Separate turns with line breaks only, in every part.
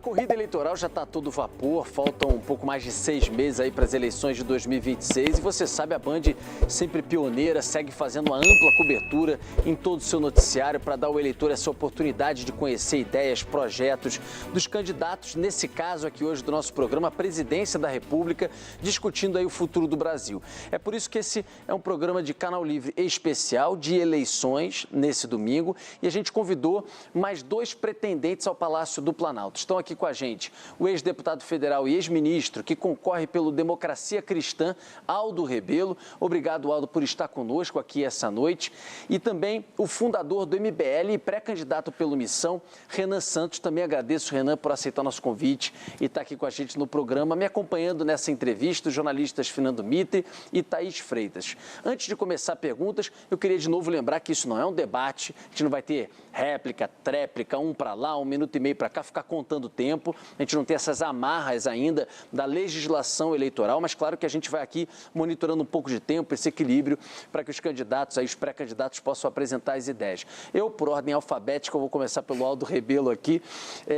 A corrida eleitoral já está a todo vapor, faltam um pouco mais de 6 meses aí para as eleições de 2026 e você sabe, a Band, sempre pioneira, segue fazendo uma ampla cobertura em todo o seu noticiário para dar ao eleitor essa oportunidade de conhecer ideias, projetos dos candidatos, nesse caso aqui hoje do nosso programa, a Presidência da República, discutindo aí o futuro do Brasil. É por isso que esse é um programa de canal livre especial de eleições nesse domingo e a gente convidou mais 2 pretendentes ao Palácio do Planalto. Estão aqui com a gente o ex-deputado federal e ex-ministro que concorre pelo Democracia Cristã, Aldo Rebelo. Obrigado, Aldo, por estar conosco aqui essa noite. E também o fundador do MBL e pré-candidato pelo Missão, Renan Santos. Também agradeço, Renan, por aceitar nosso convite e estar aqui com a gente no programa, me acompanhando nessa entrevista, os jornalistas Fernando Mitre e Thaís Freitas. Antes de começar perguntas, eu queria de novo lembrar que isso não é um debate, a gente não vai ter réplica, tréplica, um para lá, 1 minuto e meio para cá, ficar contando tempo. A gente não tem essas amarras ainda da legislação eleitoral, mas claro que a gente vai aqui monitorando um pouco de tempo, esse equilíbrio, para que os candidatos, aí, os pré-candidatos possam apresentar as ideias. Eu, por ordem alfabética, eu vou começar pelo Aldo Rebelo aqui.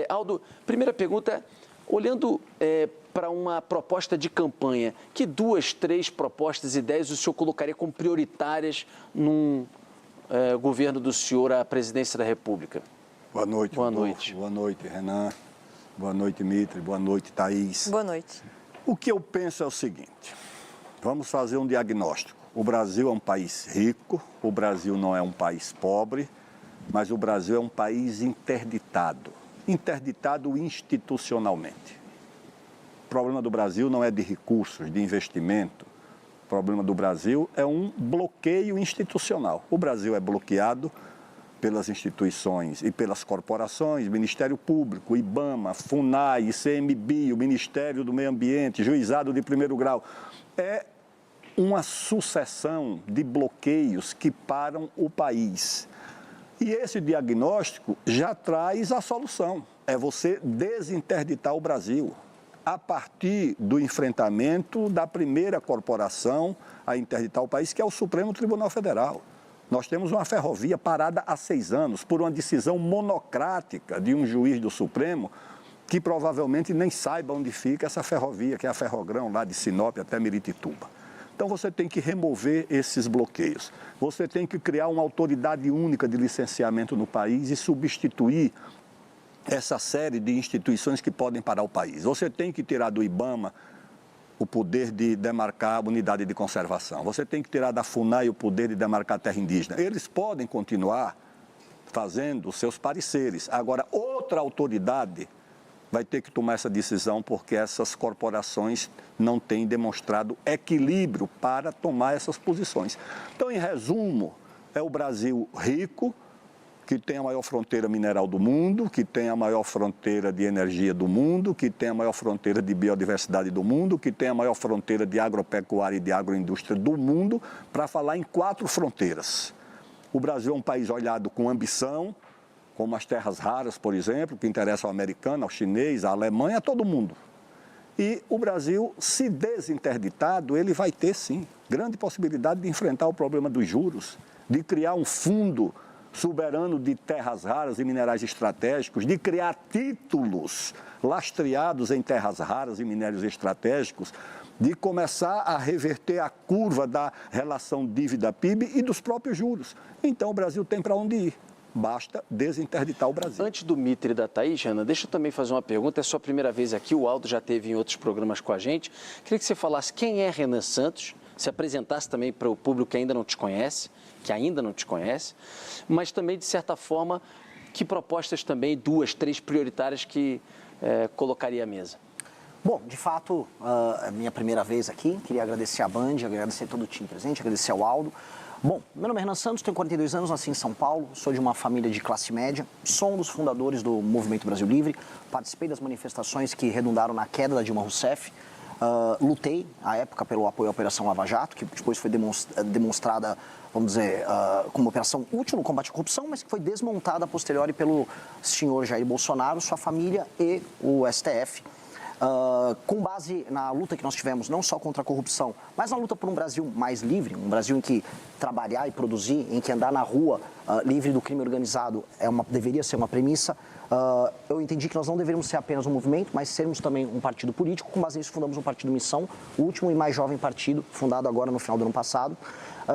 Aldo, primeira pergunta, olhando para uma proposta de campanha, que 2, 3 propostas, ideias o senhor colocaria como prioritárias num governo do senhor à presidência da República?
Boa noite.
Boa noite.
Boa noite, Renan. Boa noite, Mitre. Boa noite, Thaís.
Boa noite.
O que eu penso é o seguinte, vamos fazer um diagnóstico. O Brasil é um país rico, o Brasil não é um país pobre, mas o Brasil é um país interditado institucionalmente. O problema do Brasil não é de recursos, de investimento. O problema do Brasil é um bloqueio institucional. O Brasil é bloqueado pelas instituições e pelas corporações, Ministério Público, IBAMA, FUNAI, ICMBio, Ministério do Meio Ambiente, Juizado de Primeiro Grau. É uma sucessão de bloqueios que param o país. E esse diagnóstico já traz a solução. É você desinterditar o Brasil a partir do enfrentamento da primeira corporação a interditar o país, que é o Supremo Tribunal Federal. Nós temos uma ferrovia parada há 6 anos por uma decisão monocrática de um juiz do Supremo que provavelmente nem saiba onde fica essa ferrovia, que é a Ferrogrão, lá de Sinop até Miritituba. Então você tem que remover esses bloqueios. Você tem que criar uma autoridade única de licenciamento no país e substituir essa série de instituições que podem parar o país. Você tem que tirar do IBAMA o poder de demarcar a unidade de conservação. Você tem que tirar da FUNAI o poder de demarcar a terra indígena. Eles podem continuar fazendo os seus pareceres. Agora, outra autoridade vai ter que tomar essa decisão porque essas corporações não têm demonstrado equilíbrio para tomar essas posições. Então, em resumo, é o Brasil rico, que tem a maior fronteira mineral do mundo, que tem a maior fronteira de energia do mundo, que tem a maior fronteira de biodiversidade do mundo, que tem a maior fronteira de agropecuária e de agroindústria do mundo, para falar em 4 fronteiras. O Brasil é um país olhado com ambição, como as terras raras, por exemplo, que interessam ao americano, ao chinês, à Alemanha, a todo mundo. E o Brasil, se desinterditado, ele vai ter, sim, grande possibilidade de enfrentar o problema dos juros, de criar um fundo soberano de terras raras e minerais estratégicos, de criar títulos lastreados em terras raras e minérios estratégicos, de começar a reverter a curva da relação dívida-PIB e dos próprios juros. Então o Brasil tem para onde ir. Basta desinterditar o Brasil.
Antes do Mitre e da Thaís, Renan, deixa eu também fazer uma pergunta. É a sua primeira vez aqui, o Aldo já esteve em outros programas com a gente. Queria que você falasse quem é Renan Santos, se apresentasse também para o público que ainda não te conhece, mas também, de certa forma, que propostas também, 2, 3 prioritárias que colocaria à mesa?
Bom, de fato, é a minha primeira vez aqui. Queria agradecer a Band, agradecer todo o time presente, agradecer ao Aldo. Bom, meu nome é Renan Santos, tenho 42 anos, nasci em São Paulo, sou de uma família de classe média, sou um dos fundadores do Movimento Brasil Livre, participei das manifestações que redundaram na queda da Dilma Rousseff, lutei, à época, pelo apoio à Operação Lava Jato, que depois foi demonstrada, vamos dizer, como uma operação útil no combate à corrupção, mas que foi desmontada a posteriori pelo senhor Jair Bolsonaro, sua família e o STF. com base na luta que nós tivemos, não só contra a corrupção, mas na luta por um Brasil mais livre, um Brasil em que trabalhar e produzir, em que andar na rua livre do crime organizado deveria ser uma premissa. Eu entendi que nós não deveríamos ser apenas um movimento, mas sermos também um partido político. Com base nisso, fundamos um partido Missão, o último e mais jovem partido, fundado agora no final do ano passado.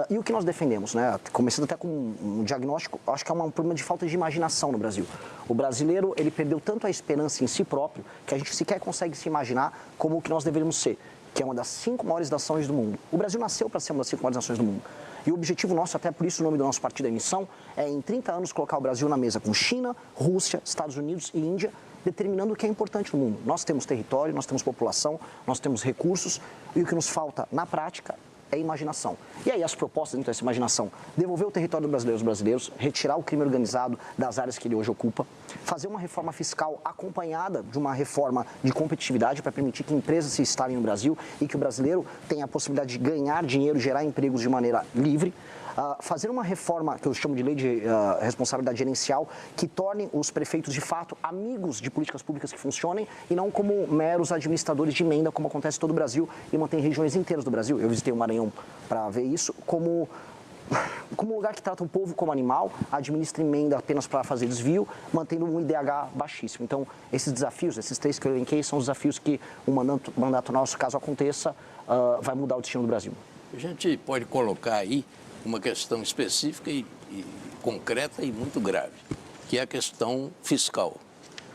E o que nós defendemos, né? Começando até com um diagnóstico, acho que é um problema de falta de imaginação no Brasil. O brasileiro, ele perdeu tanto a esperança em si próprio, que a gente sequer consegue se imaginar como o que nós deveríamos ser, que é uma das 5 maiores nações do mundo. O Brasil nasceu para ser uma das 5 maiores nações do mundo. E o objetivo nosso, até por isso o nome do nosso partido é Missão, é em 30 anos colocar o Brasil na mesa com China, Rússia, Estados Unidos e Índia, determinando o que é importante no mundo. Nós temos território, nós temos população, nós temos recursos, e o que nos falta na prática é imaginação. E aí as propostas dentro dessa imaginação: devolver o território do brasileiro aos brasileiros, retirar o crime organizado das áreas que ele hoje ocupa, fazer uma reforma fiscal acompanhada de uma reforma de competitividade para permitir que empresas se instalem no Brasil e que o brasileiro tenha a possibilidade de ganhar dinheiro, gerar empregos de maneira livre. Fazer uma reforma, que eu chamo de lei de responsabilidade gerencial, que torne os prefeitos, de fato, amigos de políticas públicas que funcionem e não como meros administradores de emenda, como acontece em todo o Brasil e mantém regiões inteiras do Brasil. Eu visitei o Maranhão para ver isso, como um lugar que trata o povo como animal, administra emenda apenas para fazer desvio, mantendo um IDH baixíssimo. Então, esses desafios, esses 3 que eu elenquei, são os desafios que o mandato nosso, caso aconteça, vai mudar o destino do Brasil.
A gente pode colocar aí uma questão específica e concreta e muito grave, que é a questão fiscal.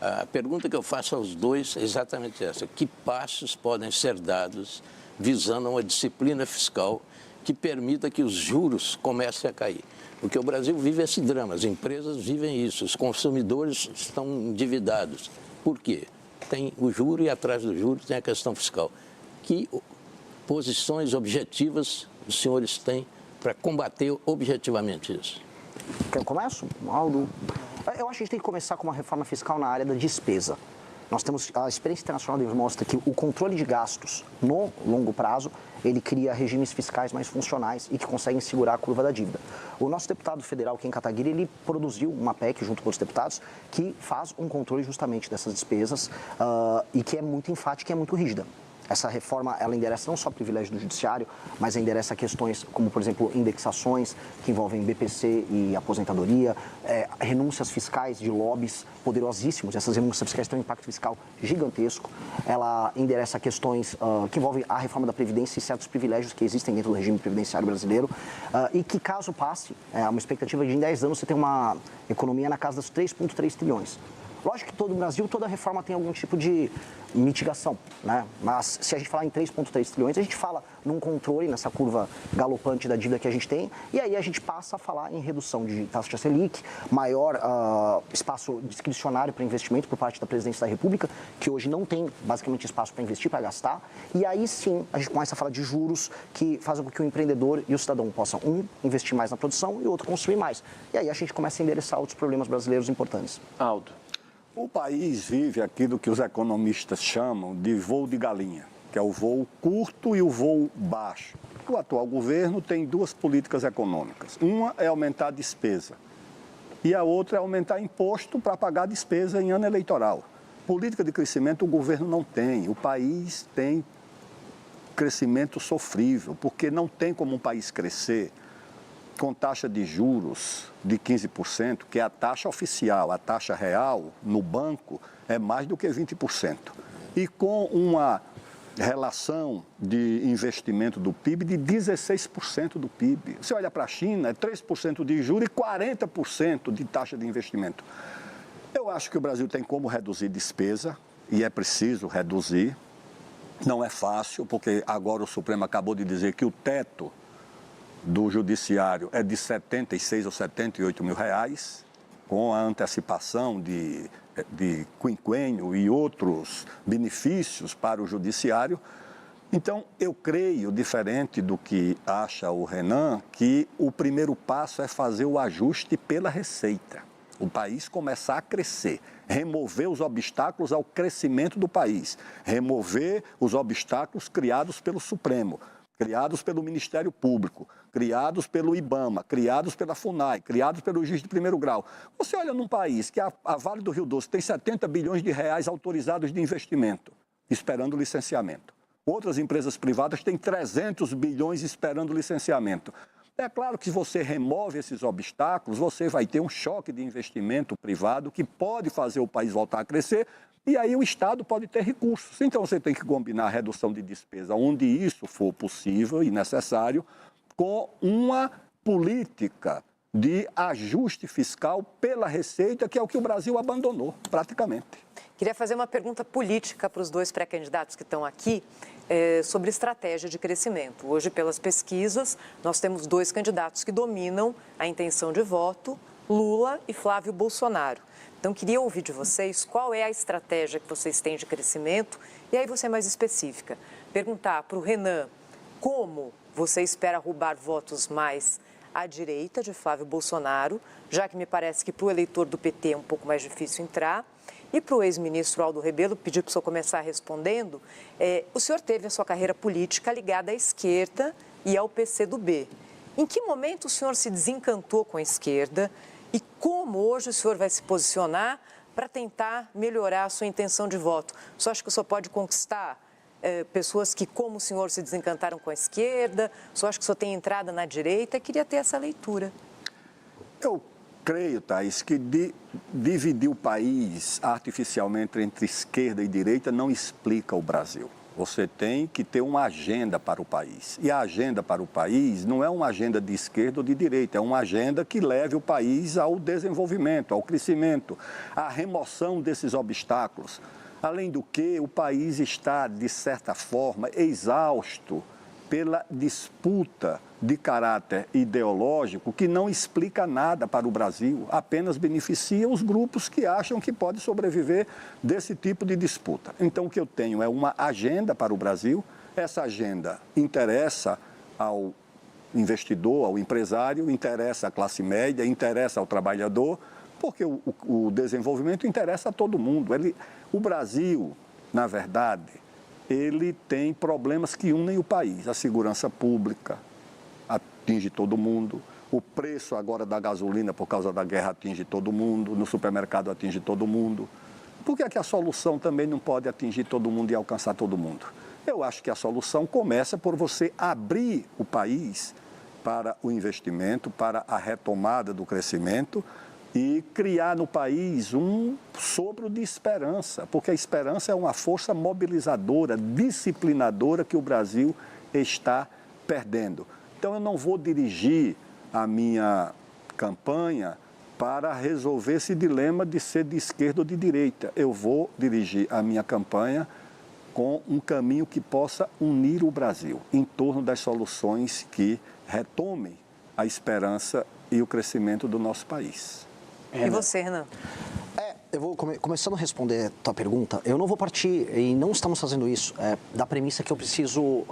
A pergunta que eu faço aos dois é exatamente essa: que passos podem ser dados visando uma disciplina fiscal que permita que os juros comecem a cair? Porque o Brasil vive esse drama, as empresas vivem isso, os consumidores estão endividados. Por quê? Tem o juro e atrás do juro tem a questão fiscal. Que posições objetivas os senhores têm para combater objetivamente isso?
Eu começo, Aldo? Eu acho que a gente tem que começar com uma reforma fiscal na área da despesa. Nós temos, a experiência internacional mostra que o controle de gastos no longo prazo, ele cria regimes fiscais mais funcionais e que conseguem segurar a curva da dívida. O nosso deputado federal, Ken Kataguiri, ele produziu uma PEC junto com os deputados que faz um controle justamente dessas despesas e que é muito enfática e é muito rígida. Essa reforma, ela endereça não só privilégio do judiciário, mas endereça questões como, por exemplo, indexações que envolvem BPC e aposentadoria, renúncias fiscais de lobbies poderosíssimos. Essas renúncias fiscais têm um impacto fiscal gigantesco. Ela endereça questões que envolvem a reforma da Previdência e certos privilégios que existem dentro do regime previdenciário brasileiro e que, caso passe, uma expectativa de em 10 anos você ter uma economia na casa dos 3,3 trilhões. Lógico que todo o Brasil, toda reforma tem algum tipo de mitigação, né? Mas se a gente falar em 3,3 trilhões, a gente fala num controle, nessa curva galopante da dívida que a gente tem, e aí a gente passa a falar em redução de taxa de Selic, maior espaço discricionário para investimento por parte da Presidência da República, que hoje não tem basicamente espaço para investir, para gastar, e aí sim a gente começa a falar de juros que fazem com que o empreendedor e o cidadão possam, investir mais na produção e o outro construir mais. E aí a gente começa a endereçar outros problemas brasileiros importantes.
Aldo.
O país vive aquilo que os economistas chamam de voo de galinha, que é o voo curto e o voo baixo. O atual governo tem 2 políticas econômicas. Uma é aumentar a despesa e a outra é aumentar imposto para pagar despesa em ano eleitoral. Política de crescimento o governo não tem. O país tem crescimento sofrível, porque não tem como um país crescer com taxa de juros de 15%, que é a taxa oficial, a taxa real no banco é mais do que 20%. E com uma relação de investimento do PIB de 16% do PIB. Você olha para a China, é 3% de juros e 40% de taxa de investimento. Eu acho que o Brasil tem como reduzir despesa, e é preciso reduzir. Não é fácil, porque agora o Supremo acabou de dizer que o teto do judiciário é de 76 ou 78 mil reais, com a antecipação de quinquênio e outros benefícios para o judiciário. Então, eu creio, diferente do que acha o Renan, que o primeiro passo é fazer o ajuste pela receita. O país começar a crescer, remover os obstáculos ao crescimento do país, remover os obstáculos criados pelo Supremo, criados pelo Ministério Público, criados pelo IBAMA, criados pela FUNAI, criados pelo juiz de primeiro grau. Você olha num país que a Vale do Rio Doce tem 70 bilhões de reais autorizados de investimento esperando licenciamento. Outras empresas privadas têm 300 bilhões esperando licenciamento. É claro que se você remove esses obstáculos, você vai ter um choque de investimento privado que pode fazer o país voltar a crescer e aí o Estado pode ter recursos. Então você tem que combinar a redução de despesa onde isso for possível e necessário com uma política de ajuste fiscal pela receita, que é o que o Brasil abandonou, praticamente.
Queria fazer uma pergunta política para os dois pré-candidatos que estão aqui sobre estratégia de crescimento. Hoje, pelas pesquisas, nós temos dois candidatos que dominam a intenção de voto, Lula e Flávio Bolsonaro. Então, queria ouvir de vocês qual é a estratégia que vocês têm de crescimento e aí você mais específica. Perguntar para o Renan como você espera roubar votos mais à direita de Flávio Bolsonaro, já que me parece que para o eleitor do PT é um pouco mais difícil entrar. E para o ex-ministro Aldo Rebelo, pedir para o senhor começar respondendo, o senhor teve a sua carreira política ligada à esquerda e ao PCdoB. Em que momento o senhor se desencantou com a esquerda e como hoje o senhor vai se posicionar para tentar melhorar a sua intenção de voto? O senhor acha que o senhor pode conquistar pessoas que, como o senhor, se desencantaram com a esquerda? O senhor acha que o senhor tem entrada na direita? Queria ter essa leitura.
Eu creio, Thaís, que dividir o país artificialmente entre esquerda e direita não explica o Brasil. Você tem que ter uma agenda para o país. E a agenda para o país não é uma agenda de esquerda ou de direita, é uma agenda que leve o país ao desenvolvimento, ao crescimento, à remoção desses obstáculos. Além do que, o país está, de certa forma, exausto pela disputa de caráter ideológico que não explica nada para o Brasil, apenas beneficia os grupos que acham que pode sobreviver desse tipo de disputa. Então, o que eu tenho é uma agenda para o Brasil, essa agenda interessa ao investidor, ao empresário, interessa à classe média, interessa ao trabalhador, porque o desenvolvimento interessa a todo mundo. O Brasil, na verdade, ele tem problemas que unem o país. A segurança pública atinge todo mundo, o preço agora da gasolina por causa da guerra atinge todo mundo, no supermercado atinge todo mundo. Por que é que a solução também não pode atingir todo mundo e alcançar todo mundo? Eu acho que a solução começa por você abrir o país para o investimento, para a retomada do crescimento e criar no país um sopro de esperança, porque a esperança é uma força mobilizadora, disciplinadora que o Brasil está perdendo. Então, eu não vou dirigir a minha campanha para resolver esse dilema de ser de esquerda ou de direita. Eu vou dirigir a minha campanha com um caminho que possa unir o Brasil em torno das soluções que retomem a esperança e o crescimento do nosso país.
E você, Renan?
Eu vou começando a responder a tua pergunta. Eu não vou partir, e não estamos fazendo isso, da premissa que eu preciso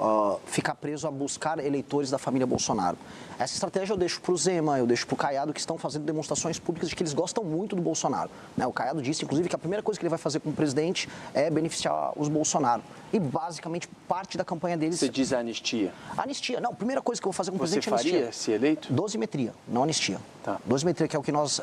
ficar preso a buscar eleitores da família Bolsonaro. Essa estratégia eu deixo para o Zema, eu deixo para o Caiado, que estão fazendo demonstrações públicas de que eles gostam muito do Bolsonaro. O Caiado disse, inclusive, que a primeira coisa que ele vai fazer como presidente é beneficiar os Bolsonaro. E, basicamente, parte da campanha deles...
Você diz a anistia?
Anistia. Não, a primeira coisa que eu vou fazer como presidente é anistia.
Você faria, se eleito?
Dosimetria, não anistia.
Tá.
Dosimetria, que é o que nós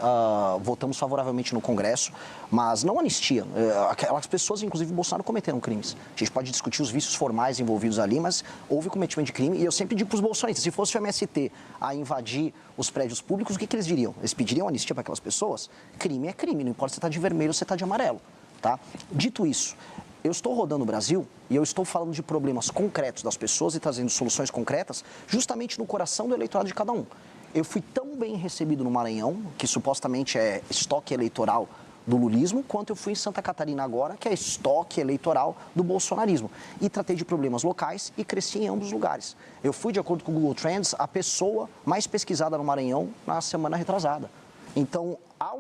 votamos favoravelmente no Congresso, mas não anistia. Aquelas pessoas, inclusive, Bolsonaro cometeram crimes. A gente pode discutir os vícios formais envolvidos ali, mas houve cometimento de crime. E eu sempre digo para os bolsonaristas, se fosse o MST a invadir os prédios públicos, o que eles diriam? Eles pediriam anistia para aquelas pessoas? Crime é crime, não importa se você está de vermelho ou se você está de amarelo. Tá? Dito isso, eu estou rodando o Brasil e eu estou falando de problemas concretos das pessoas e trazendo soluções concretas justamente no coração do eleitorado de cada um. Eu fui tão bem recebido no Maranhão, que supostamente é estoque eleitoral do lulismo, quanto eu fui em Santa Catarina agora, que é estoque eleitoral do bolsonarismo. E tratei de problemas locais e cresci em ambos os lugares. Eu fui, de acordo com o Google Trends, a pessoa mais pesquisada no Maranhão na semana retrasada. Então, há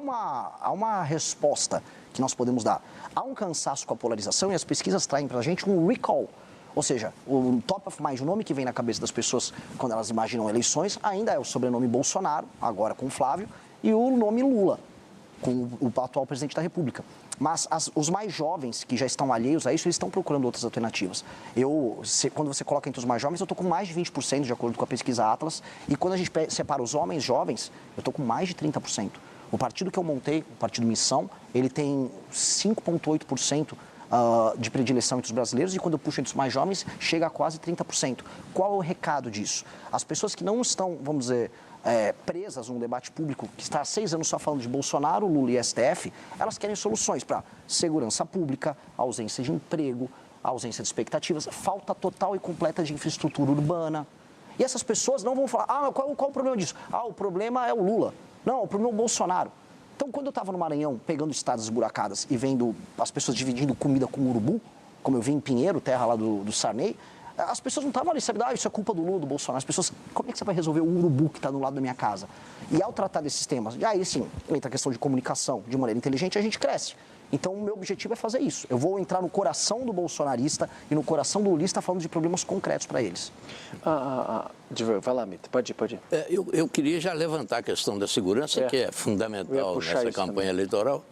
uma resposta que nós podemos dar. Há um cansaço com a polarização e as pesquisas traem para a gente um recall. Ou seja, o top of mind, o nome que vem na cabeça das pessoas quando elas imaginam eleições, ainda é o sobrenome Bolsonaro, agora com o Flávio, e o nome Lula, com o atual presidente da República. Mas os mais jovens, que já estão alheios a isso, eles estão procurando outras alternativas. Quando você coloca entre os mais jovens, eu estou com mais de 20%, de acordo com a pesquisa Atlas, e quando a gente separa os homens jovens, eu estou com mais de 30%. O partido que eu montei, o Partido Missão, ele tem 5,8% de predileção entre os brasileiros e quando eu puxo entre os mais jovens, chega a quase 30%. Qual é o recado disso? As pessoas que não estão, vamos dizer, presas num debate público que está há 6 anos só falando de Bolsonaro, Lula e STF, elas querem soluções para segurança pública, ausência de emprego, ausência de expectativas, falta total e completa de infraestrutura urbana. E essas pessoas não vão falar, qual o problema disso? O problema é o Lula. Não, o problema é o Bolsonaro. Então, quando eu estava no Maranhão, pegando estradas esburacadas e vendo as pessoas dividindo comida com urubu, como eu vi em Pinheiro, terra lá do Sarney, as pessoas não estavam ali, sabe, isso é culpa do Lula, do Bolsonaro. As pessoas, como é que você vai resolver o urubu que está do lado da minha casa? E ao tratar desses temas, aí sim, entra a questão de comunicação de maneira inteligente, a gente cresce. Então, o meu objetivo é fazer isso. Eu vou entrar no coração do bolsonarista e no coração do lulista falando de problemas concretos para eles.
Vai lá, Mito, pode ir.
Eu queria já levantar a questão da segurança, que é fundamental nessa campanha eleitoral,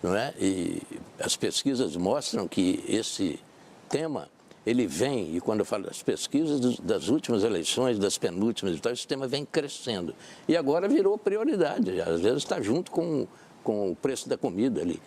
não é? E as pesquisas mostram que esse tema, ele vem, e quando eu falo das pesquisas das últimas eleições, das penúltimas e tal, esse tema vem crescendo. E agora virou prioridade, às vezes está junto com o preço da comida ali.